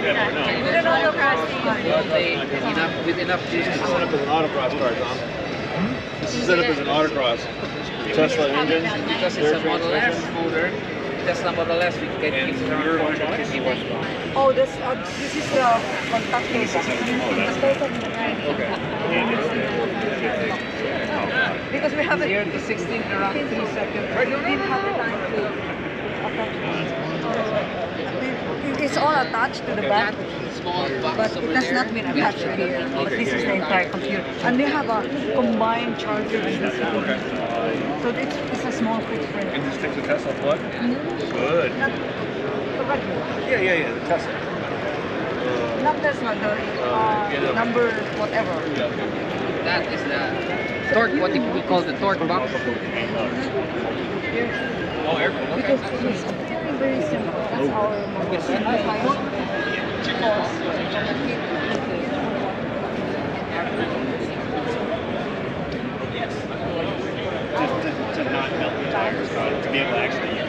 With an autocross With enough juice to Set up as an autocross car, Tom. This is set up as an autocross. Tesla engine. because it's a Model S motor. Tesla Model S, we can keep it around 450 horsepower. Oh, this is the contact cable. Because we haven't. 0 to 16 in around 3 seconds. We didn't have the time to attach. It's all attached to the back, Small box but over it has there. not been attached here. But this is the entire computer, and we have a combined charger with this. So it's a small footprint. And just take the Tesla plug? Good. Not the regular. Yeah, the Tesla. Not Tesla, the number whatever. That is the torque, what we call the torque box. Oh, air cooled. Because it's very, very simple. That's our model. Simplified cost. To not melt the tires, to be able to actually use